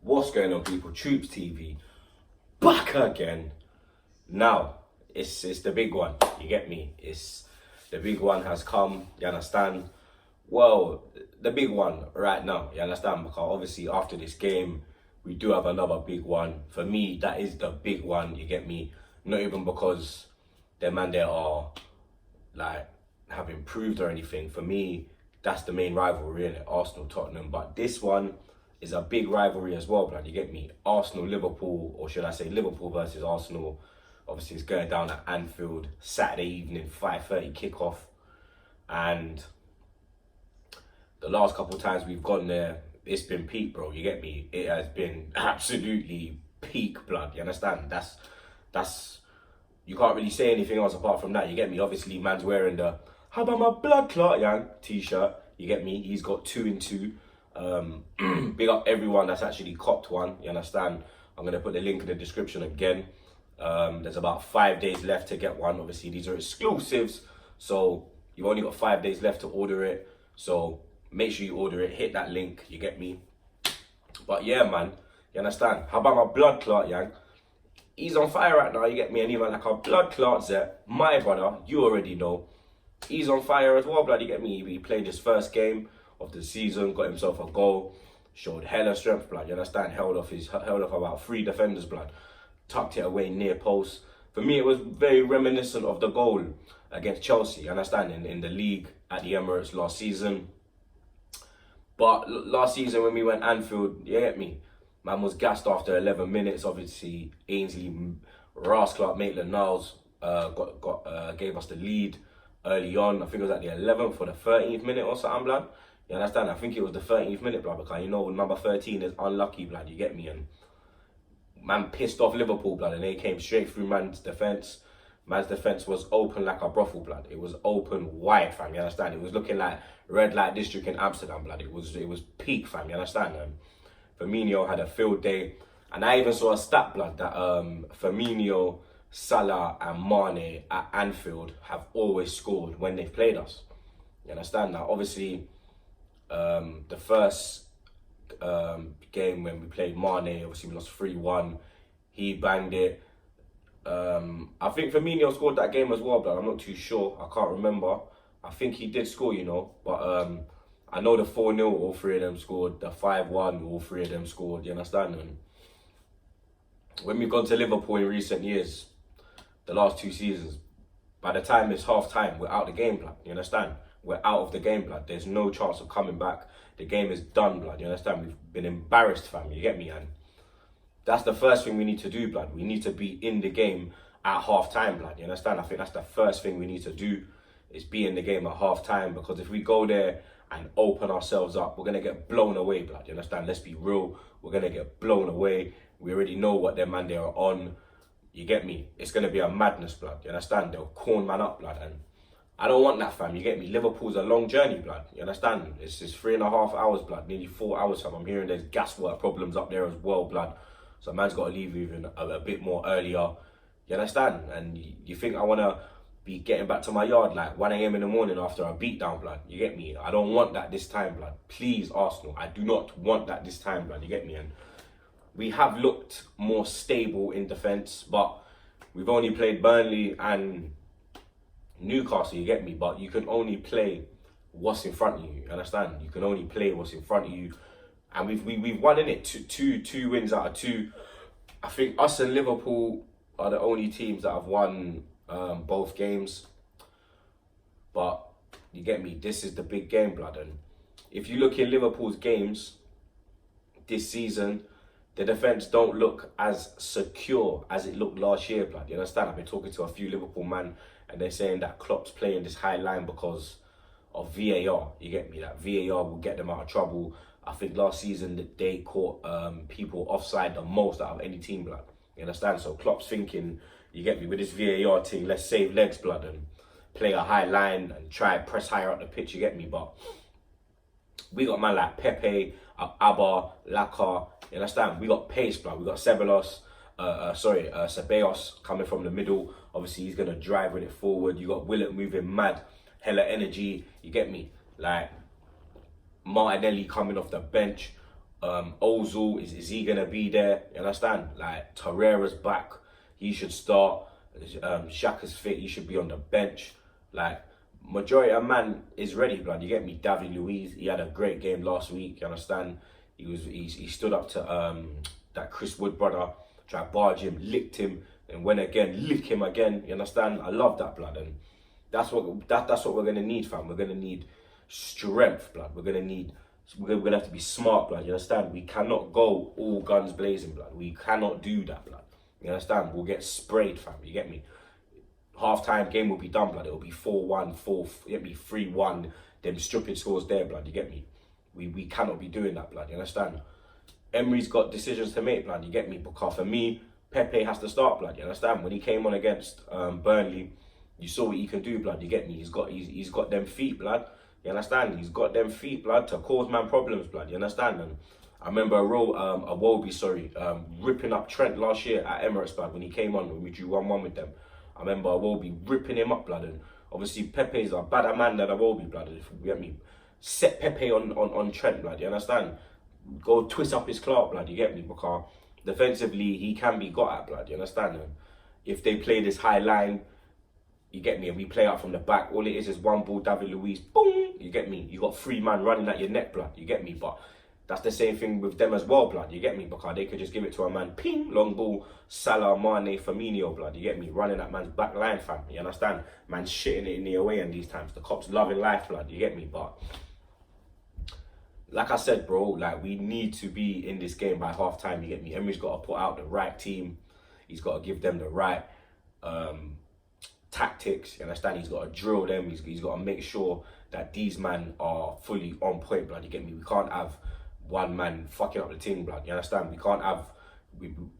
What's going on, people? TroopzTV back again. Now it's the big one. You get me? It's the big one has come. You understand? Well, the big one right now. You understand? Because obviously after this game, we do have another big one. For me, that is the big one. You get me? Not even because the man there are like have improved or anything. For me, that's the main rivalry, really, Arsenal, Tottenham. But this one is a big rivalry as well, blood. You get me? Arsenal, Liverpool, or should I say Liverpool versus Arsenal. Obviously, it's going down at Anfield Saturday evening, 5:30 kickoff. And the last couple of times we've gone there, it's been peak, bro. You get me? It has been absolutely peak, blood. You understand? That's you can't really say anything else apart from that. You get me? Obviously, man's wearing the "How about my blood clot, young" t-shirt. You get me? He's got 2 in 2. Big up everyone that's actually copped one. You understand? I'm gonna put the link in the description again. There's about 5 days left to get one. Obviously, these are exclusives, so you've only got 5 days left to order it. So make sure you order it. Hit that link. You get me? But yeah, man. You understand? How about my blood clot, young? He's on fire right now. You get me? And even like our blood clots there, my brother, you already know, he's on fire as well, blood. You get me? He played his first game of the season, got himself a goal, showed hella strength, blood. You understand? Held off about 3 defenders, blood. Tucked it away near post. For me, it was very reminiscent of the goal against Chelsea. You understand? In the league at the Emirates last season. But last season when we went Anfield, you get me? Man was gassed after 11 minutes. Obviously, Ainsley, Rasclart, Maitland-Niles gave us the lead early on. I think it was at the 11th or the 13th minute or something, blood. You understand? I think it was the 13th minute, blood, because you know number 13 is unlucky, blood. You get me? And man pissed off Liverpool, blood, and they came straight through man's defence. Man's defence was open like a brothel, blood. It was open wide, fam. You understand? It was looking like red light district in Amsterdam, blood. It was peak, fam. You understand? Firmino had a field day, and I even saw a stat, blood, that Firmino, Salah, and Mane at Anfield have always scored when they've played us. You understand? Now, obviously, the first game when we played Mane, obviously we lost 3-1. He banged it. I think Firmino scored that game as well, but I'm not too sure. I can't remember. I think he did score, you know, but I know the 4-0, all 3 of them scored. The 5-1, all 3 of them scored. You understand? And when we've gone to Liverpool in recent years, the last 2 seasons, by the time it's half time, we're out the game, blood. You understand? We're out of the game, blood. There's no chance of coming back. The game is done, blood. You understand? We've been embarrassed, fam. You get me? And that's the first thing we need to do, blood. We need to be in the game at half time, blood. You understand? I think that's the first thing we need to do, is be in the game at half time. Because if we go there and open ourselves up, we're going to get blown away, blood. You understand? Let's be real. We're going to get blown away. We already know what their man they are on. You get me? It's going to be a madness, blood. You understand? They'll corn man up, blood. And I don't want that, fam. You get me? Liverpool's a long journey, blood. You understand? It's 3.5 hours, blood. Nearly 4 hours, fam. I'm hearing there's gas work problems up there as well, blood. So man's got to leave even a bit more earlier. You understand? And you think I want to be getting back to my yard like 1 a.m. in the morning after a beatdown, blood? You get me? I don't want that this time, blood. Please, Arsenal. I do not want that this time, blood. You get me? And we have looked more stable in defence, but we've only played Burnley and Newcastle, you get me? But you can only play what's in front of you. You understand? You can only play what's in front of you. And we've won in it. Two wins out of 2. I think us and Liverpool are the only teams that have won both games. But you get me? This is the big game, blood. And if you look in Liverpool's games this season, the defence don't look as secure as it looked last year, blood. You understand? I've been talking to a few Liverpool man, and they're saying that Klopp's playing this high line because of VAR. You get me? That VAR will get them out of trouble. I think last season that they caught people offside the most out of any team, blood. You understand? So Klopp's thinking, you get me, with this VAR thing, let's save legs, blood, and play a high line and try and press higher up the pitch, you get me? But we got man like Pepe, Abba, Laka, you understand? We got pace, blood. We got Ceballos, Ceballos coming from the middle. Obviously, he's going to drive with it forward. You got Willett moving mad, hella energy, you get me? Like, Martinelli coming off the bench. Ozil, is he gonna be there? You understand? Like Torreira's back, he should start. Xhaka's fit, he should be on the bench. Like majority of man is ready, blood. You get me? David Luiz, he had a great game last week. You understand? He stood up to that Chris Wood brother, tried to barge him, licked him, and went again, lick him again. You understand? I love that, blood, and that's what we're gonna need, fam. We're gonna need strength, blood. We're gonna have to be smart, blood. You understand? We cannot go all guns blazing, blood. We cannot do that, blood. You understand? We'll get sprayed, fam. You get me? Half-time game will be done, blood. It'll be 4-1, you get me? 3-1. Them stupid scores there, blood. You get me? We cannot be doing that, blood. You understand? Emery's got decisions to make, blood. You get me? Because for me, Pepe has to start, blood. You understand? When he came on against Burnley, you saw what he can do, blood. You get me? He's got them feet, blood. You understand? He's got them feet, blood, to cause man problems, blood. You understand? And I remember Iwobi, ripping up Trent last year at Emirates, blood, when he came on, when we drew 1-1 with them. I remember Iwobi ripping him up, blood. And obviously Pepe's a better man than Iwobi, blood. If you get me? Set Pepe on Trent, blood. You understand? Go twist up his clout, blood. You get me? Because defensively, he can be got at, blood. You understand? And if they play this high line, you get me, and we play out from the back, all it is one ball, David Luiz, boom, you get me? You got 3 man running at your neck, blood, you get me? But that's the same thing with them as well, blood, you get me? Because they could just give it to a man, ping, long ball, Salah, Mane, Firmino, blood, you get me? Running that man's back line, fam, you understand? Man shitting it in the away end these times. The cops loving life, blood, you get me? But like I said, bro, like we need to be in this game by half time, you get me? Emery's got to put out the right team. He's got to give them the right tactics, you understand? He's got to drill them. He's got to make sure that these men are fully on point, blood, you get me? We can't have one man fucking up the team, blood, you understand? We can't have,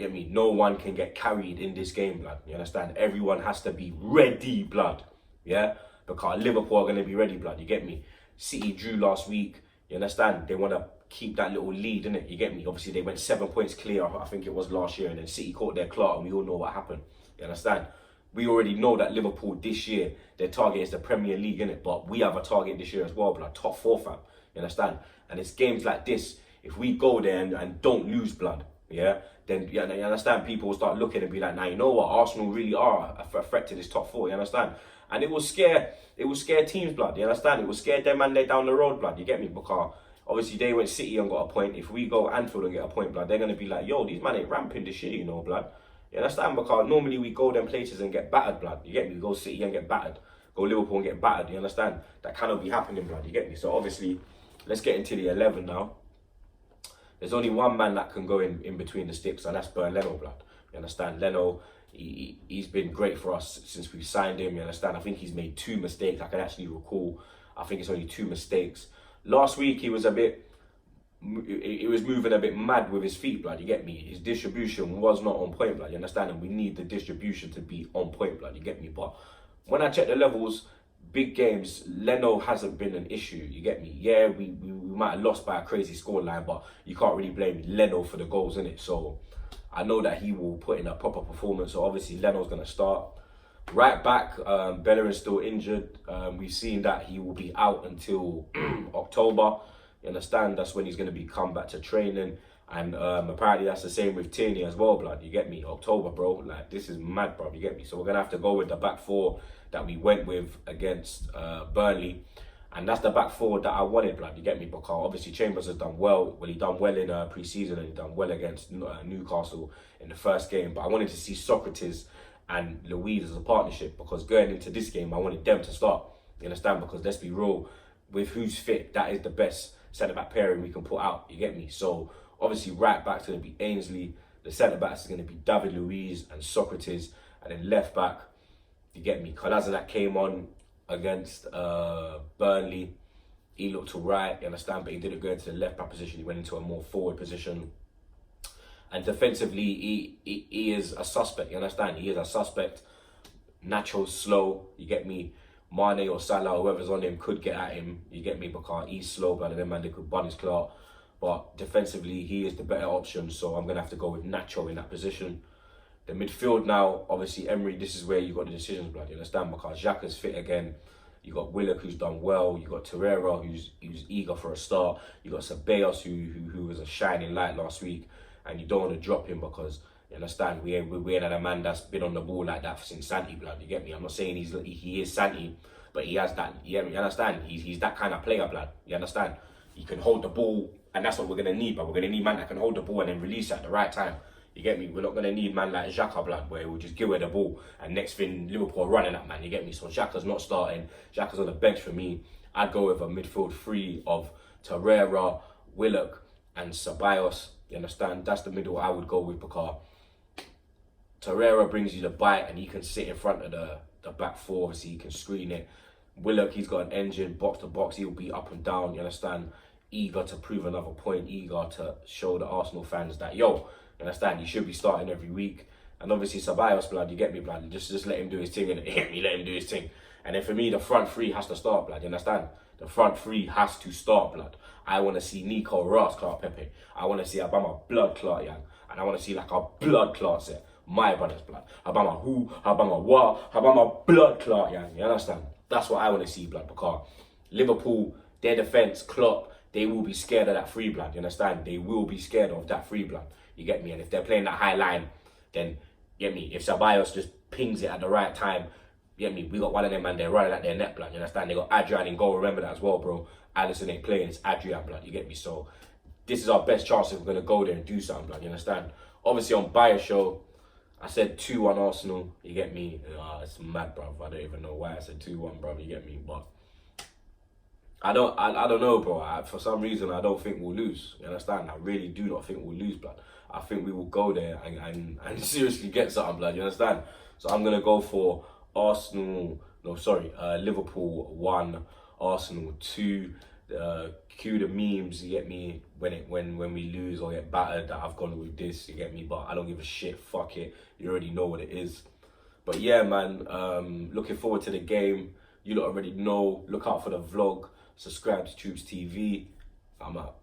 no one can get carried in this game, blood, you understand? Everyone has to be ready, blood, yeah? Because Liverpool are going to be ready, blood, you get me? City drew last week, you understand? They want to keep that little lead, innit? You get me? Obviously, they went 7 points clear, I think it was last year, and then City caught their clout, and we all know what happened, you understand? We already know that Liverpool this year, their target is the Premier League, innit? But we have a target this year as well, blood. Top 4, fam. You understand? And it's games like this. If we go there and don't lose, blood, yeah, then you understand, people will start looking and be like, nah, you know what? Arsenal really are a threat to this top 4, you understand? And it will scare teams, blood, you understand? It will scare them and they're down the road, blood, you get me? Because obviously they went City and got a point. If we go Anfield and get a point, blood, they're going to be like, yo, these man ain't ramping this shit, you know, blood. You understand? Because normally we go them places and get battered, blood. You get me? We go City and get battered. Go Liverpool and get battered. You understand? That cannot be happening, blood. You get me? So obviously, let's get into the 11 now. There's only one man that can go in between the sticks, and that's Leno, blood. You understand? Leno, he's been great for us since we signed him. You understand? I think he's made 2 mistakes. I can actually recall. I think it's only 2 mistakes. Last week, he was moving a bit mad with his feet, blood, you get me? His distribution was not on point, blood, you understand? And we need the distribution to be on point, blood, you get me? But when I check the levels, big games, Leno hasn't been an issue, you get me? Yeah, we might have lost by a crazy scoreline, but you can't really blame Leno for the goals, innit? So I know that he will put in a proper performance, so obviously Leno's going to start. Right back, Bellerin's still injured. We've seen that he will be out until October. You understand? That's when he's going to come back to training. And apparently that's the same with Tierney as well, blood. You get me? October, bro. Like, this is mad, bro. You get me? So we're going to have to go with the back 4 that we went with against Burnley. And that's the back 4 that I wanted, blood. You get me? Because obviously Chambers has done well. Well, he done well in pre-season and he done well against Newcastle in the first game. But I wanted to see Socrates and Luiz as a partnership, because going into this game, I wanted them to start. You understand? Because let's be real, with who's fit, that is the best centre-back pairing we can put out, you get me? So obviously right back's going to be Ainsley, the centre-backs is going to be David Luiz and Socrates, and then left back, you get me? Kolasinac came on against Burnley, he looked all right, you understand, but he didn't go into the left back position, he went into a more forward position. And defensively, he is a suspect, you understand? He is a suspect. Nacho's slow, you get me? Mane or Salah, whoever's on him, could get at him, you get me? Because he's slow, but then man, they could bun his clout. But defensively, he is the better option, so I'm going to have to go with Nacho in that position. The midfield now, obviously, Emery, this is where you got the decisions, blood, you understand? Because Xhaka's fit again. You got Willock, who's done well. You got Torreira, who's eager for a start. You got Ceballos, who was a shining light last week, and you don't want to drop him because you understand we ain't had a man that's been on the ball like that since Santi, blood. You get me? I'm not saying he is Santi, but he has that. You get me? You understand? He's that kind of player, blood. You understand? He can hold the ball, and that's what we're gonna need. But we're gonna need man that can hold the ball and then release it at the right time. You get me? We're not going to need man like Xhaka, blood, where we'll just give away the ball and next thing Liverpool are running at man. You get me? So Xhaka's not starting. Xhaka's on the bench for me. I'd go with a midfield three of Torreira, Willock and Ceballos. You understand? That's the middle I would go with because Torreira brings you the bite and he can sit in front of the back four. Obviously, he can screen it. Willock, he's got an engine, box to box. He'll be up and down. You understand? Eager to prove another point. Eager to show the Arsenal fans that, yo, you understand? He should be starting every week. And obviously Ceballos, blood, you get me, blood. Just let him do his thing, and you get me, let him do his thing. And then for me, the front three has to start, blood. You understand? The front three has to start, blood. I want to see Nico Ras clot Pepe. I want to see Abama blood clot, yeah. And I want to see like a blood clot set. My brother's blood. Abama who, Abama what, Abama blood clot, yeah. You understand? That's what I want to see, blood. Because Liverpool, their defence, Klopp, they will be scared of that free blood. You understand? They will be scared of that free blood. You get me? And if they're playing that high line, then, you get me? If Ceballos just pings it at the right time, you get me? We got one of them, man, they're running at their net, blood. You understand? They got Adrian in goal. Remember that as well, bro. Alisson ain't playing. It's Adrian, blood. You get me? So, this is our best chance if we're going to go there and do something, blood. You understand? Obviously, on Bayer Show, I said 2-1 Arsenal. You get me? It's mad, bro. I don't even know why I said 2-1, bro. You get me? But I don't know, bro. For some reason, I don't think we'll lose. You understand? I really do not think we'll lose, blood. I think we will go there and seriously get something, blood. You understand? So I'm gonna go for Liverpool 1, Arsenal 2. Cue the memes, you get me, when we lose or get battered that I've gone with this, you get me, but I don't give a shit, fuck it. You already know what it is. But yeah, man, looking forward to the game. You lot already know. Look out for the vlog. Subscribe to TroopzTV. I'm out.